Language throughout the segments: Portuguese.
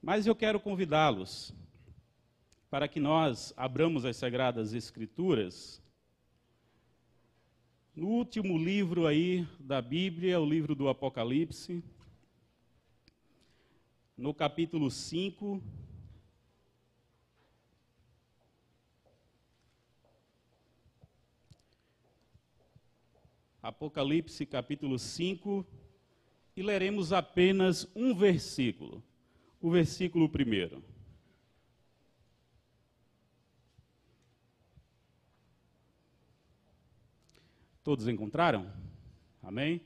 Mas eu quero convidá-los para que nós abramos as Sagradas Escrituras no último livro aí da Bíblia, o livro do Apocalipse, no capítulo 5, Apocalipse capítulo 5, e leremos apenas um versículo, o versículo 1. Todos encontraram? Amém?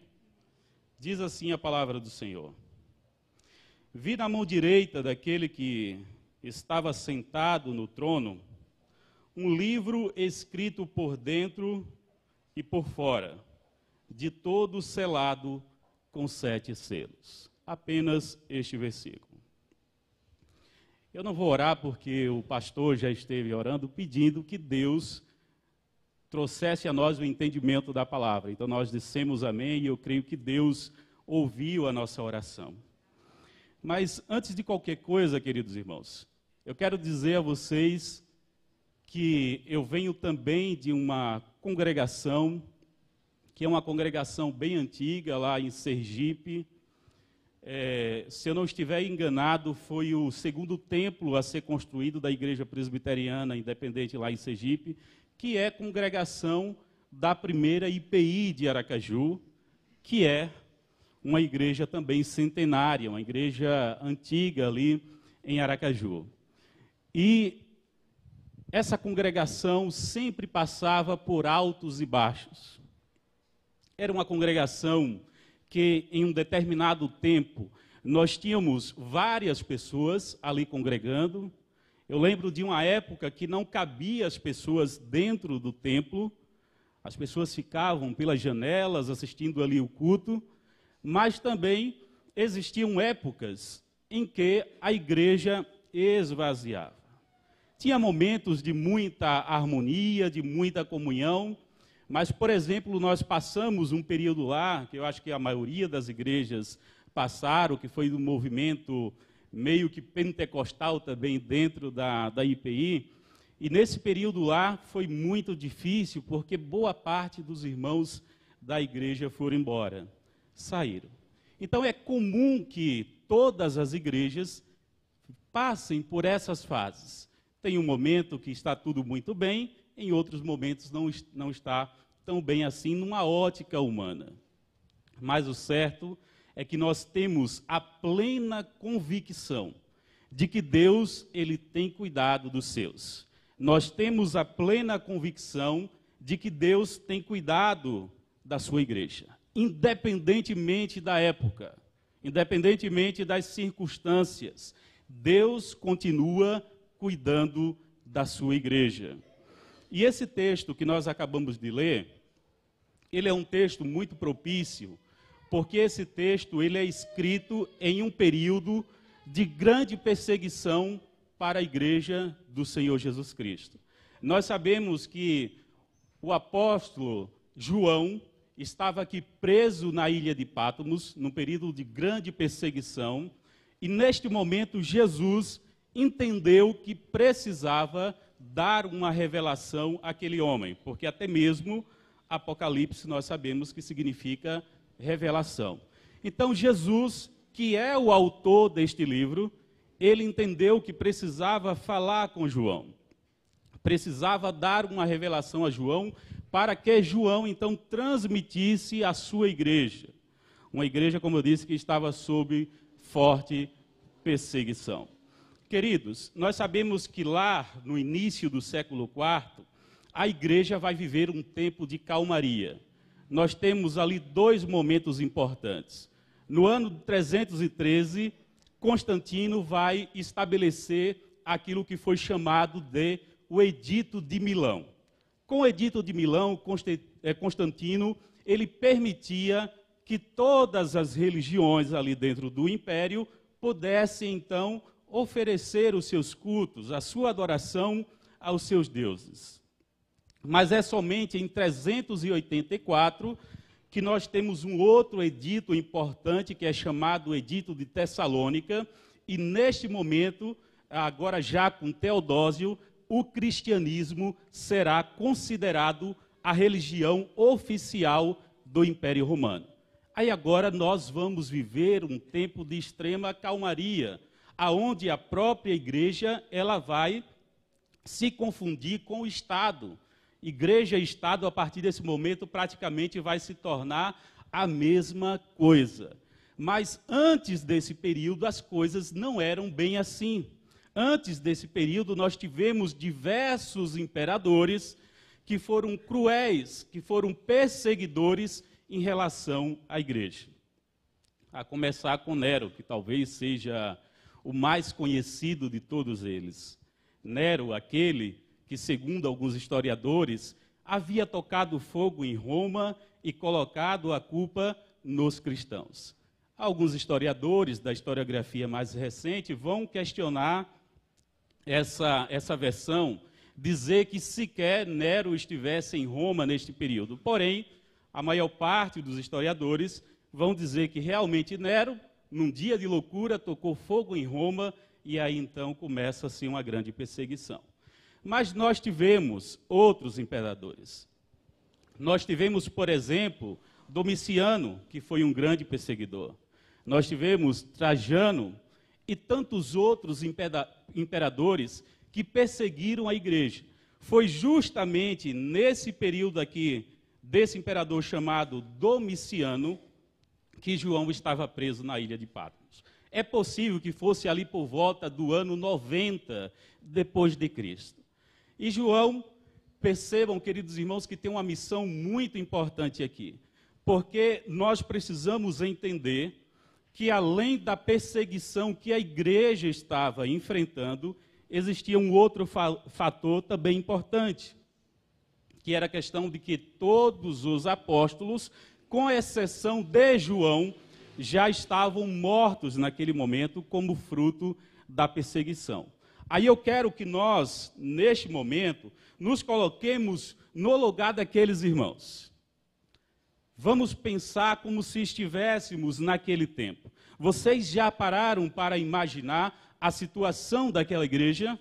Diz assim a palavra do Senhor. Vi na mão direita daquele que estava sentado no trono um livro escrito por dentro e por fora, de todo selado com 7 selos. Apenas este versículo. Eu não vou orar porque o pastor já esteve orando, pedindo que Deus trouxesse a nós o entendimento da palavra. Então nós dissemos amém e eu creio que Deus ouviu a nossa oração. Mas antes de qualquer coisa, queridos irmãos, eu quero dizer a vocês que eu venho também de uma congregação, que é uma congregação bem antiga lá em Sergipe. Se eu não estiver enganado, foi o segundo templo a ser construído da Igreja Presbiteriana Independente lá em Sergipe, que é congregação da primeira IPI de Aracaju, que é uma igreja também centenária, uma igreja antiga ali em Aracaju. E essa congregação sempre passava por altos e baixos. Era uma congregação que, em um determinado tempo, nós tínhamos várias pessoas ali congregando. Eu lembro de uma época que não cabia as pessoas dentro do templo, as pessoas ficavam pelas janelas assistindo ali o culto, mas também existiam épocas em que a igreja esvaziava. Tinha momentos de muita harmonia, de muita comunhão, mas, por exemplo, nós passamos um período lá, que eu acho que a maioria das igrejas passaram, que foi do movimento meio que pentecostal também dentro da IPI, e nesse período lá foi muito difícil, porque boa parte dos irmãos da igreja foram embora, saíram. Então é comum que todas as igrejas passem por essas fases. Tem um momento que está tudo muito bem, em outros momentos não está tão bem assim, numa ótica humana. Mas o certo é que nós temos a plena convicção de que Deus, Ele tem cuidado dos seus. Nós temos a plena convicção de que Deus tem cuidado da sua igreja, independentemente da época, independentemente das circunstâncias. Deus continua cuidando da sua igreja. E esse texto que nós acabamos de ler, ele é um texto muito propício, porque esse texto ele é escrito em um período de grande perseguição para a igreja do Senhor Jesus Cristo. Nós sabemos que o apóstolo João estava aqui preso na ilha de Pátimos, num período de grande perseguição, e neste momento Jesus entendeu que precisava dar uma revelação àquele homem, porque até mesmo Apocalipse nós sabemos que significa revelação. Então Jesus, que é o autor deste livro, ele entendeu que precisava falar com João, precisava dar uma revelação a João, para que João então transmitisse à sua igreja, uma igreja, como eu disse, que estava sob forte perseguição. Queridos, nós sabemos que lá no início do século IV, a igreja vai viver um tempo de calmaria. Nós temos ali 2 momentos importantes. No ano 313, Constantino vai estabelecer aquilo que foi chamado de o Edito de Milão. Com o Edito de Milão, Constantino, ele permitia que todas as religiões ali dentro do império pudessem, então, oferecer os seus cultos, a sua adoração aos seus deuses. Mas é somente em 384 que nós temos um outro edito importante, que é chamado Edito de Tessalônica, e neste momento, agora já com Teodósio, o cristianismo será considerado a religião oficial do Império Romano. Aí agora nós vamos viver um tempo de extrema calmaria, aonde a própria igreja ela vai se confundir com o Estado. Igreja e Estado, a partir desse momento, praticamente vai se tornar a mesma coisa. Mas antes desse período, as coisas não eram bem assim. Antes desse período, nós tivemos diversos imperadores que foram cruéis, que foram perseguidores em relação à igreja. A começar com Nero, que talvez seja o mais conhecido de todos eles. Nero, aquele que, segundo alguns historiadores, havia tocado fogo em Roma e colocado a culpa nos cristãos. Alguns historiadores da historiografia mais recente vão questionar essa versão, dizer que sequer Nero estivesse em Roma neste período. Porém, a maior parte dos historiadores vão dizer que realmente Nero, num dia de loucura, tocou fogo em Roma e aí então começa-se uma grande perseguição. Mas nós tivemos outros imperadores. Nós tivemos, por exemplo, Domiciano, que foi um grande perseguidor. Nós tivemos Trajano e tantos outros imperadores que perseguiram a igreja. Foi justamente nesse período aqui, desse imperador chamado Domiciano, que João estava preso na ilha de Patmos. É possível que fosse ali por volta do ano 90 depois de Cristo. E João, percebam, queridos irmãos, que tem uma missão muito importante aqui, porque nós precisamos entender que além da perseguição que a igreja estava enfrentando, existia um outro fator também importante, que era a questão de que todos os apóstolos, com exceção de João, já estavam mortos naquele momento como fruto da perseguição. Aí eu quero que nós, neste momento, nos coloquemos no lugar daqueles irmãos. Vamos pensar como se estivéssemos naquele tempo. Vocês já pararam para imaginar a situação daquela igreja?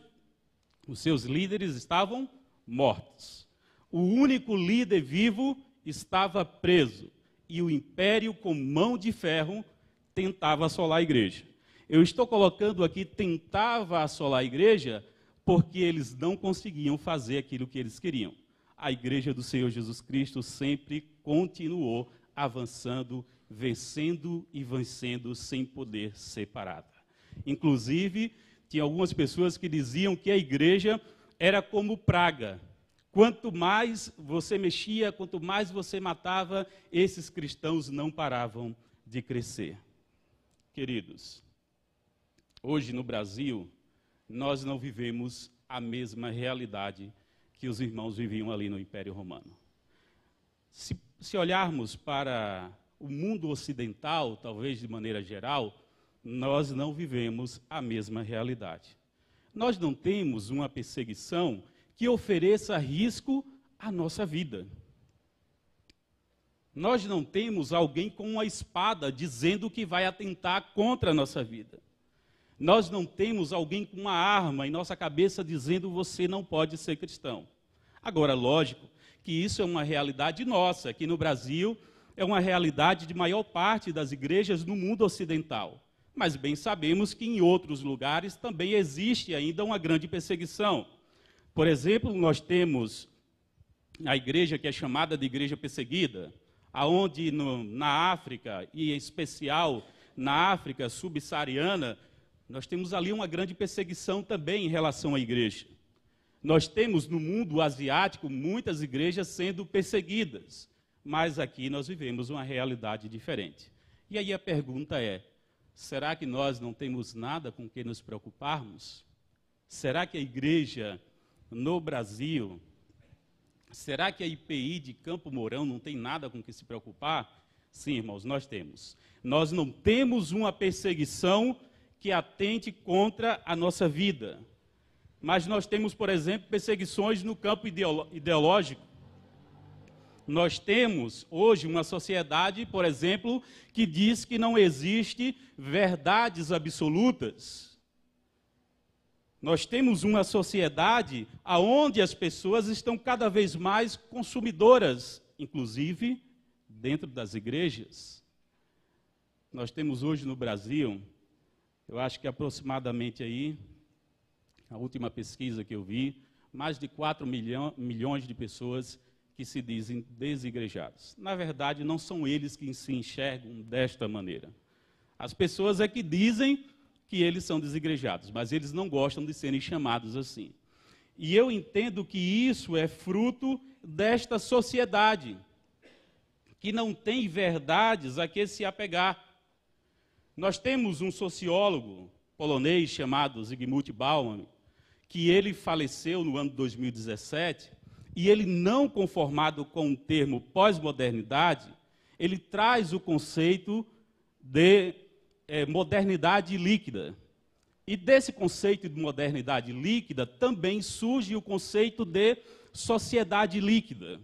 Os seus líderes estavam mortos. O único líder vivo estava preso. E o império, com mão de ferro, tentava assolar a igreja. Eu estou colocando aqui, tentava assolar a igreja, porque eles não conseguiam fazer aquilo que eles queriam. A igreja do Senhor Jesus Cristo sempre continuou avançando, vencendo e vencendo sem poder ser parada. Inclusive, tinha algumas pessoas que diziam que a igreja era como praga. Quanto mais você mexia, quanto mais você matava, esses cristãos não paravam de crescer. Queridos, hoje no Brasil, nós não vivemos a mesma realidade que os irmãos viviam ali no Império Romano. Se olharmos para o mundo ocidental, talvez de maneira geral, nós não vivemos a mesma realidade. Nós não temos uma perseguição que ofereça risco à nossa vida. Nós não temos alguém com uma espada dizendo que vai atentar contra a nossa vida. Nós não temos alguém com uma arma em nossa cabeça dizendo você não pode ser cristão. Agora, lógico que isso é uma realidade nossa. Aqui no Brasil é uma realidade de maior parte das igrejas no mundo ocidental. Mas bem sabemos que em outros lugares também existe ainda uma grande perseguição. Por exemplo, nós temos a igreja que é chamada de igreja perseguida, aonde na África, e em especial na África subsaariana, nós temos ali uma grande perseguição também em relação à igreja. Nós temos no mundo asiático muitas igrejas sendo perseguidas, mas aqui nós vivemos uma realidade diferente. E aí a pergunta é, será que nós não temos nada com que nos preocuparmos? Será que a igreja no Brasil, será que a IPI de Campo Mourão não tem nada com que se preocupar? Sim, irmãos, nós temos. Nós não temos uma perseguição que atente contra a nossa vida. Mas nós temos, por exemplo, perseguições no campo ideológico. Nós temos hoje uma sociedade, por exemplo, que diz que não existe verdades absolutas. Nós temos uma sociedade onde as pessoas estão cada vez mais consumidoras, inclusive dentro das igrejas. Nós temos hoje no Brasil, eu acho que aproximadamente aí, a última pesquisa que eu vi, mais de 4 milhões de pessoas que se dizem desigrejados. Na verdade, não são eles que se enxergam desta maneira. As pessoas é que dizem que eles são desigrejados, mas eles não gostam de serem chamados assim. E eu entendo que isso é fruto desta sociedade, que não tem verdades a que se apegar. Nós temos um sociólogo polonês chamado Zygmunt Bauman, que ele faleceu no ano de 2017, e ele, não conformado com o termo pós-modernidade, ele traz o conceito de modernidade líquida. E desse conceito de modernidade líquida também surge o conceito de sociedade líquida.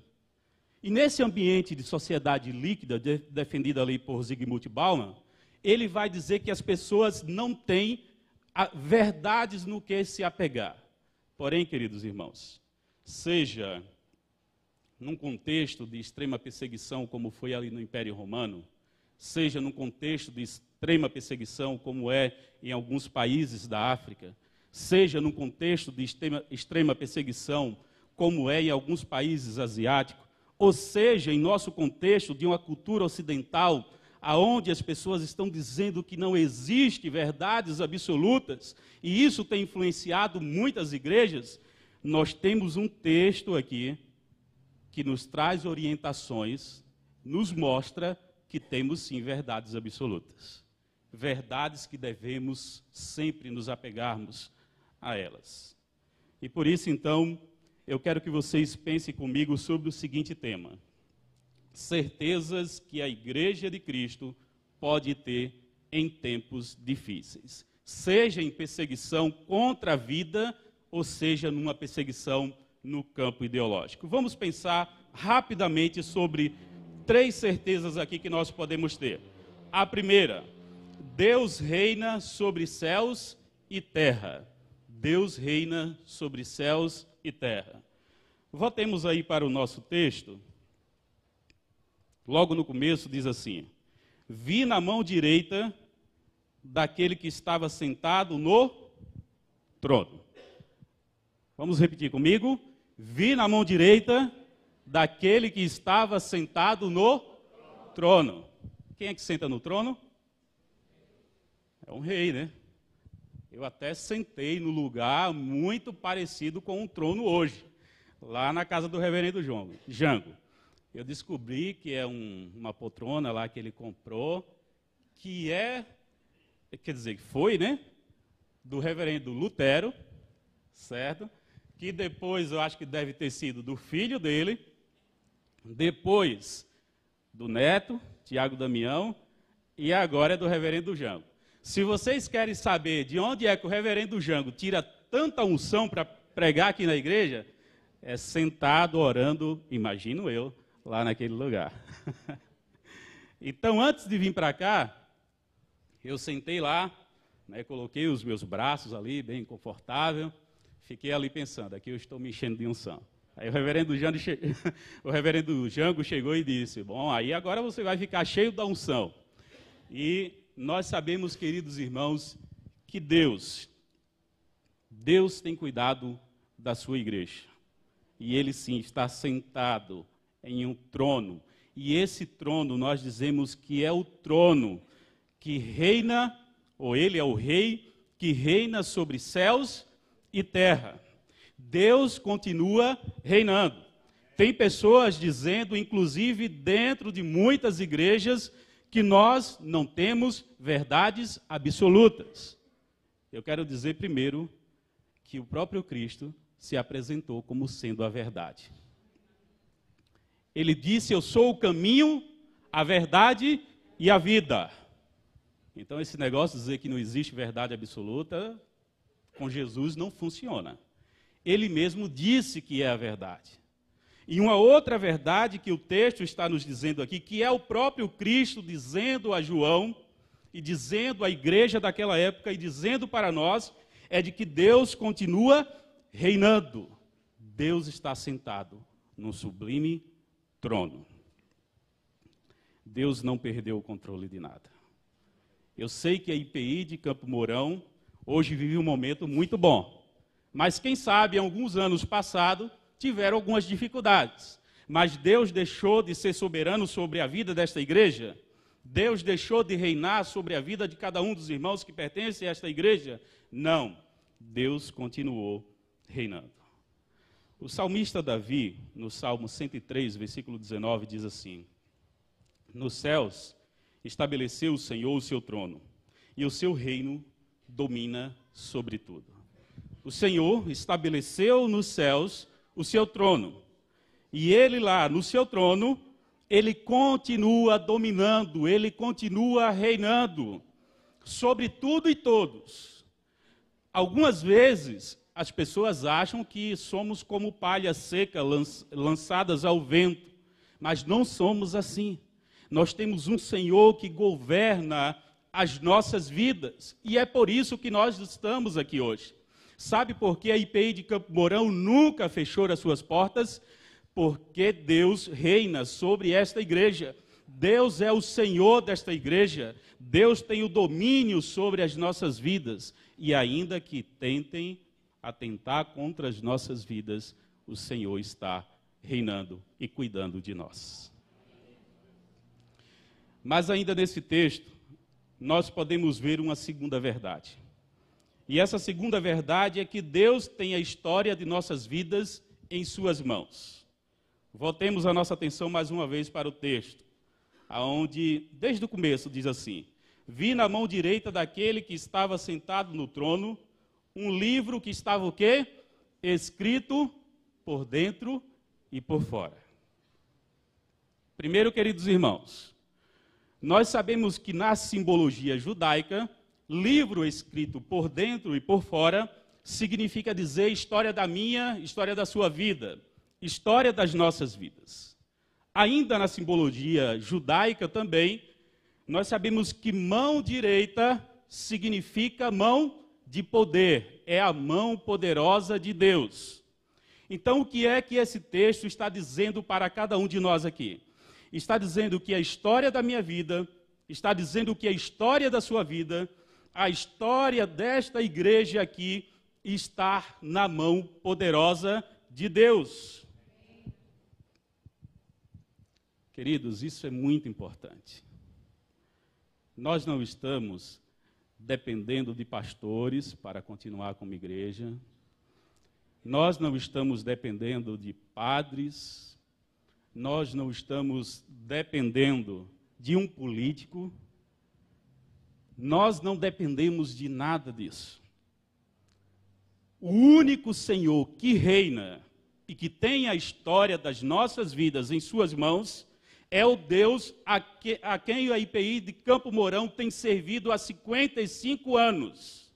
E nesse ambiente de sociedade líquida, defendido ali por Zygmunt Bauman, ele vai dizer que as pessoas não têm verdades no que se apegar. Porém, queridos irmãos, seja num contexto de extrema perseguição, como foi ali no Império Romano, seja num contexto de extrema perseguição, como é em alguns países da África, seja num contexto de extrema perseguição, como é em alguns países asiáticos, ou seja, em nosso contexto de uma cultura ocidental, aonde as pessoas estão dizendo que não existe verdades absolutas, e isso tem influenciado muitas igrejas, nós temos um texto aqui que nos traz orientações, nos mostra que temos sim verdades absolutas. Verdades que devemos sempre nos apegarmos a elas. E por isso, então, eu quero que vocês pensem comigo sobre o seguinte tema: certezas que a Igreja de Cristo pode ter em tempos difíceis, seja em perseguição contra a vida, ou seja, numa perseguição no campo ideológico. Vamos pensar rapidamente sobre 3 certezas aqui que nós podemos ter. A primeira: Deus reina sobre céus e terra. Deus reina sobre céus e terra. Voltemos aí para o nosso texto. Logo no começo diz assim: vi na mão direita daquele que estava sentado no trono. Vamos repetir comigo? Vi na mão direita daquele que estava sentado no trono. Quem é que senta no trono? É um rei, né? Eu até sentei no lugar muito parecido com um trono hoje, lá na casa do reverendo Jango. Eu descobri que é uma poltrona lá que ele comprou, que foi, né? Do reverendo Lutero, certo? Que depois eu acho que deve ter sido do filho dele, depois do neto, Tiago Damião, e agora é do reverendo Jango. Se vocês querem saber de onde é que o reverendo Jango tira tanta unção para pregar aqui na igreja, é sentado orando, imagino eu, lá naquele lugar. Então, antes de vir para cá, eu sentei lá, né, coloquei os meus braços ali, bem confortável, fiquei ali pensando, aqui eu estou me enchendo de unção. Aí o reverendo Jango chegou e disse: bom, aí agora você vai ficar cheio da unção. E nós sabemos, queridos irmãos, que Deus tem cuidado da sua igreja. E Ele sim está sentado em um trono. E esse trono nós dizemos que é o trono que reina, ou Ele é o rei que reina sobre céus e terra. Deus continua reinando. Tem pessoas dizendo, inclusive dentro de muitas igrejas, que nós não temos verdades absolutas. Eu quero dizer primeiro que o próprio Cristo se apresentou como sendo a verdade. Ele disse: eu sou o caminho, a verdade e a vida. Então esse negócio de dizer que não existe verdade absoluta, com Jesus não funciona. Ele mesmo disse que é a verdade. E uma outra verdade que o texto está nos dizendo aqui, que é o próprio Cristo dizendo a João, e dizendo à igreja daquela época, e dizendo para nós, é de que Deus continua reinando. Deus está sentado no sublime trono. Deus não perdeu o controle de nada. Eu sei que a IPI de Campo Mourão hoje vive um momento muito bom. Mas quem sabe, em alguns anos passados, tiveram algumas dificuldades. Mas Deus deixou de ser soberano sobre a vida desta igreja? Deus deixou de reinar sobre a vida de cada um dos irmãos que pertencem a esta igreja? Não. Deus continuou reinando. O salmista Davi, no Salmo 103, versículo 19, diz assim: nos céus estabeleceu o Senhor o seu trono, e o seu reino domina sobre tudo. O Senhor estabeleceu nos céus o seu trono, e ele lá no seu trono, ele continua dominando, ele continua reinando sobre tudo e todos. Algumas vezes as pessoas acham que somos como palha seca lançadas ao vento, mas não somos assim. Nós temos um Senhor que governa as nossas vidas, e é por isso que nós estamos aqui hoje. Sabe por que a IPI de Campo Mourão nunca fechou as suas portas? Porque Deus reina sobre esta igreja. Deus é o Senhor desta igreja. Deus tem o domínio sobre as nossas vidas. E ainda que tentem atentar contra as nossas vidas, o Senhor está reinando e cuidando de nós. Mas ainda nesse texto, nós podemos ver uma segunda verdade. E essa segunda verdade é que Deus tem a história de nossas vidas em suas mãos. Voltemos a nossa atenção mais uma vez para o texto, onde, desde o começo, diz assim: vi na mão direita daquele que estava sentado no trono, um livro que estava o quê? Escrito por dentro e por fora. Primeiro, queridos irmãos, nós sabemos que na simbologia judaica, livro escrito por dentro e por fora significa dizer história da minha, história da sua vida, história das nossas vidas. Ainda na simbologia judaica também, nós sabemos que mão direita significa mão de poder, é a mão poderosa de Deus. Então, o que é que esse texto está dizendo para cada um de nós aqui? Está dizendo que a história da minha vida, está dizendo que a história da sua vida, a história desta igreja aqui, está na mão poderosa de Deus. Queridos, isso é muito importante. Nós não estamos dependendo de pastores para continuar como igreja. Nós não estamos dependendo de padres. Nós não estamos dependendo de um político. Nós não dependemos de nada disso. O único Senhor que reina e que tem a história das nossas vidas em suas mãos é o Deus a quem a IPI de Campo Mourão tem servido há 55 anos.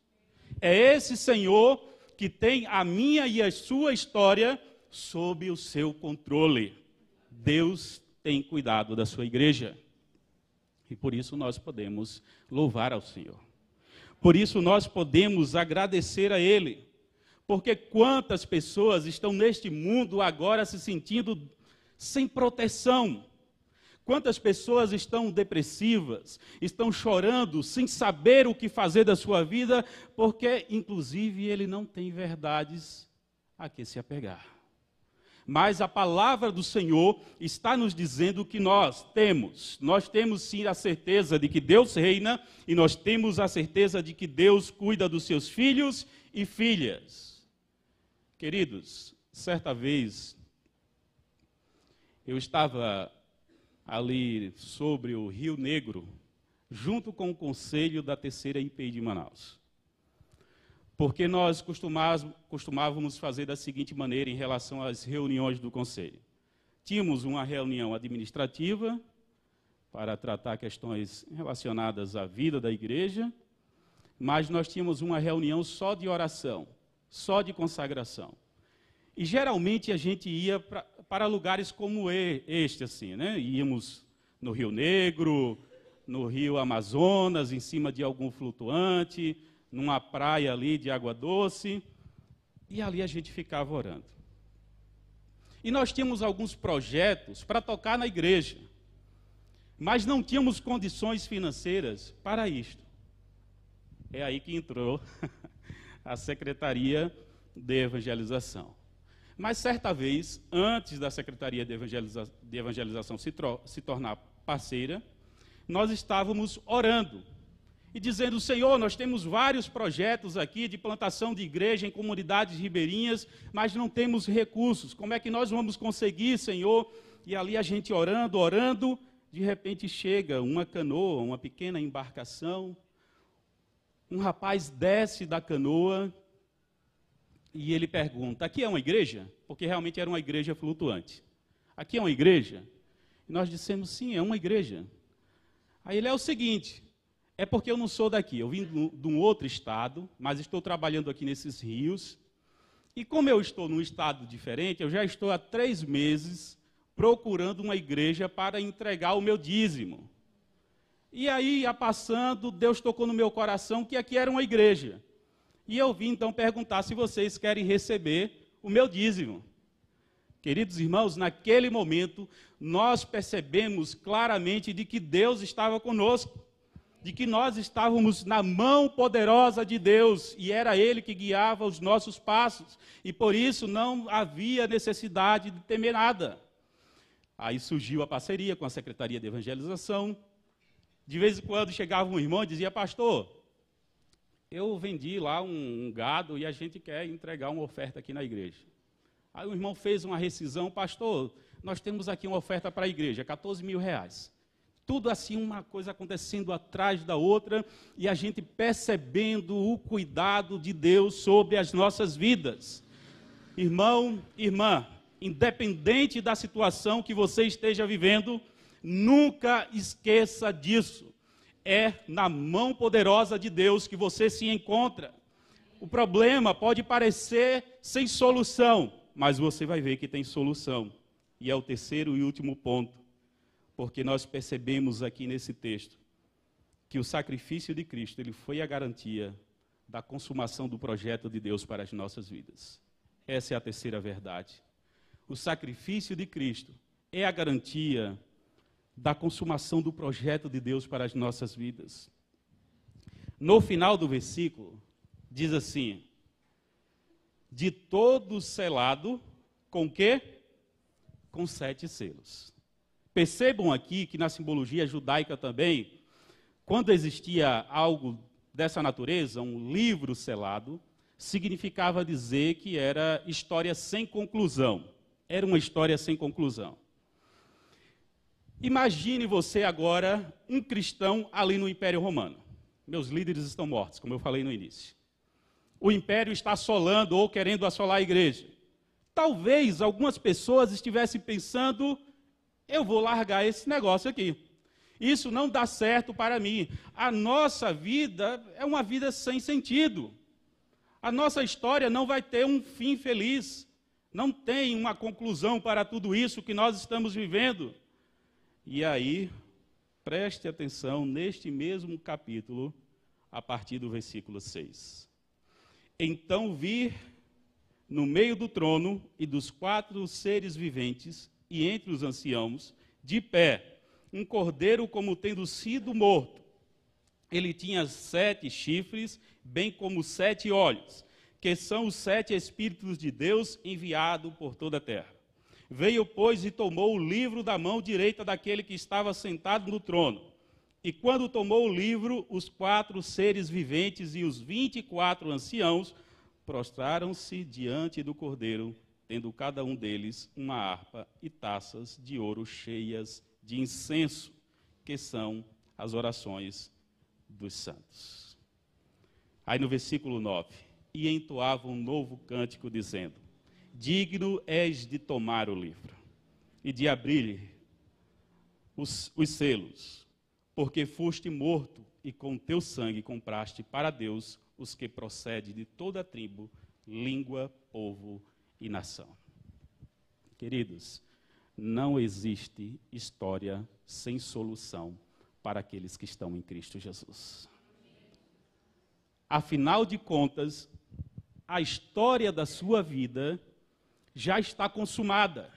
É esse Senhor que tem a minha e a sua história sob o seu controle. Deus tem cuidado da sua igreja. E por isso nós podemos louvar ao Senhor. Por isso nós podemos agradecer a Ele. Porque quantas pessoas estão neste mundo agora se sentindo sem proteção? Quantas pessoas estão depressivas, estão chorando, sem saber o que fazer da sua vida, porque, inclusive, ele não tem verdades a que se apegar. Mas a palavra do Senhor está nos dizendo que nós temos sim a certeza de que Deus reina, e nós temos a certeza de que Deus cuida dos seus filhos e filhas. Queridos, certa vez, eu estava ali sobre o Rio Negro, junto com o conselho da terceira IPI de Manaus. Porque nós costumávamos fazer da seguinte maneira em relação às reuniões do conselho. Tínhamos uma reunião administrativa para tratar questões relacionadas à vida da igreja, mas nós tínhamos uma reunião só de oração, só de consagração. E geralmente a gente ia para lugares como este, assim, né? Íamos no Rio Negro, no Rio Amazonas, em cima de algum flutuante, numa praia ali de água doce, e ali a gente ficava orando. E nós tínhamos alguns projetos para tocar na igreja, mas não tínhamos condições financeiras para isto. É aí que entrou a Secretaria de Evangelização. Mas certa vez, antes da Secretaria de Evangelização se tornar parceira, nós estávamos orando e dizendo: Senhor, nós temos vários projetos aqui de plantação de igreja em comunidades ribeirinhas, mas não temos recursos. Como é que nós vamos conseguir, Senhor? E ali a gente orando, de repente chega uma canoa, uma pequena embarcação, um rapaz desce da canoa e ele pergunta: aqui é uma igreja? Porque realmente era uma igreja flutuante. Aqui é uma igreja? E nós dissemos: sim, é uma igreja. Aí ele: é o seguinte, é porque eu não sou daqui, eu vim de um outro estado, mas estou trabalhando aqui nesses rios, e como eu estou num estado diferente, eu já estou há 3 meses procurando uma igreja para entregar o meu dízimo. E aí, ia passando, Deus tocou no meu coração que aqui era uma igreja. E eu vim então perguntar se vocês querem receber o meu dízimo. Queridos irmãos, naquele momento, nós percebemos claramente de que Deus estava conosco, de que nós estávamos na mão poderosa de Deus, e era Ele que guiava os nossos passos, e por isso não havia necessidade de temer nada. Aí surgiu a parceria com a Secretaria de Evangelização. De vez em quando chegava um irmão e dizia: pastor, eu vendi lá um gado e a gente quer entregar uma oferta aqui na igreja. Aí o irmão fez uma rescisão: pastor, nós temos aqui uma oferta para a igreja, 14 mil reais. Tudo assim, uma coisa acontecendo atrás da outra, e a gente percebendo o cuidado de Deus sobre as nossas vidas. Irmão, irmã, independente da situação que você esteja vivendo, nunca esqueça disso. É na mão poderosa de Deus que você se encontra. O problema pode parecer sem solução, mas você vai ver que tem solução. E é o terceiro e último ponto, porque nós percebemos aqui nesse texto que o sacrifício de Cristo, ele foi a garantia da consumação do projeto de Deus para as nossas vidas. Essa é a terceira verdade. O sacrifício de Cristo é a garantia da consumação do projeto de Deus para as nossas vidas. No final do versículo, diz assim: de todo selado, com quê? Com 7 selos. Percebam aqui que na simbologia judaica também, quando existia algo dessa natureza, um livro selado, significava dizer que era história sem conclusão. Era uma história sem conclusão. Imagine você agora um cristão ali no Império Romano. Meus líderes estão mortos, como eu falei no início. O império está assolando ou querendo assolar a igreja. Talvez algumas pessoas estivessem pensando: eu vou largar esse negócio aqui. Isso não dá certo para mim. A nossa vida é uma vida sem sentido. A nossa história não vai ter um fim feliz. Não tem uma conclusão para tudo isso que nós estamos vivendo. E aí, preste atenção neste mesmo capítulo, a partir do versículo 6. Então vi no meio do trono e dos 4 seres viventes, e entre os anciãos, de pé, um cordeiro como tendo sido morto. Ele tinha 7 chifres, bem como 7 olhos, que são os 7 Espíritos de Deus enviados por toda a terra. Veio, pois, e tomou o livro da mão direita daquele que estava sentado no trono. E quando tomou o livro, os 4 seres viventes e os 24 anciãos prostraram-se diante do cordeiro, tendo cada um deles uma harpa e taças de ouro cheias de incenso, que são as orações dos santos. Aí no versículo 9, e entoava um novo cântico, dizendo: digno és de tomar o livro e de abrir os selos, porque foste morto e com teu sangue compraste para Deus os que procedem de toda tribo, língua, povo e nação. Queridos, não existe história sem solução para aqueles que estão em Cristo Jesus. Afinal de contas, a história da sua vida já está consumada.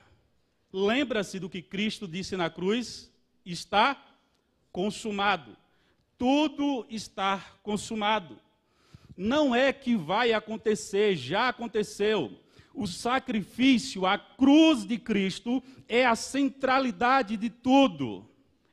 Lembra-se do que Cristo disse na cruz? Está consumado. Tudo está consumado. Não é que vai acontecer, já aconteceu. O sacrifício, a cruz de Cristo, é a centralidade de tudo.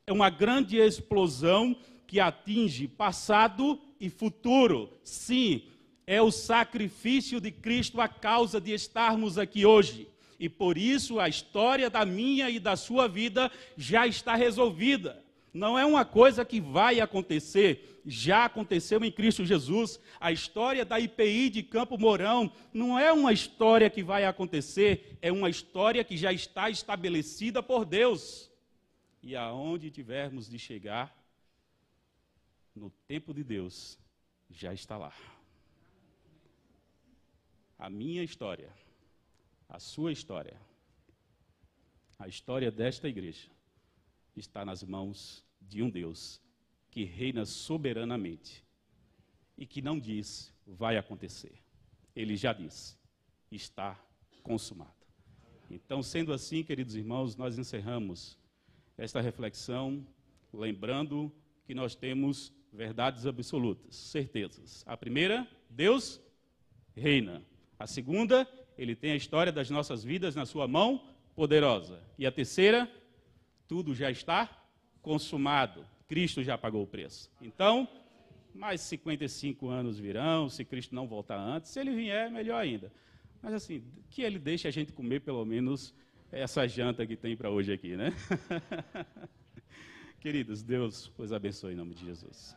É uma grande explosão que atinge passado e futuro. Sim, é o sacrifício de Cristo a causa de estarmos aqui hoje. E por isso a história da minha e da sua vida já está resolvida. Não é uma coisa que vai acontecer, já aconteceu em Cristo Jesus. A história da IPI de Campo Mourão não é uma história que vai acontecer, é uma história que já está estabelecida por Deus. E aonde tivermos de chegar, no tempo de Deus, já está lá. A minha história, a sua história, a história desta igreja, está nas mãos de um Deus que reina soberanamente e que não diz, vai acontecer. Ele já disse, está consumado. Então, sendo assim, queridos irmãos, nós encerramos esta reflexão, lembrando que nós temos verdades absolutas, certezas. A primeira, Deus reina. A segunda, Ele tem a história das nossas vidas na sua mão poderosa. E a terceira, tudo já está consumado. Cristo já pagou o preço. Então, mais 55 anos virão, se Cristo não voltar antes. Se Ele vier, melhor ainda. Mas assim, que Ele deixe a gente comer pelo menos essa janta que tem para hoje aqui, né? Queridos, Deus os abençoe em nome de Jesus.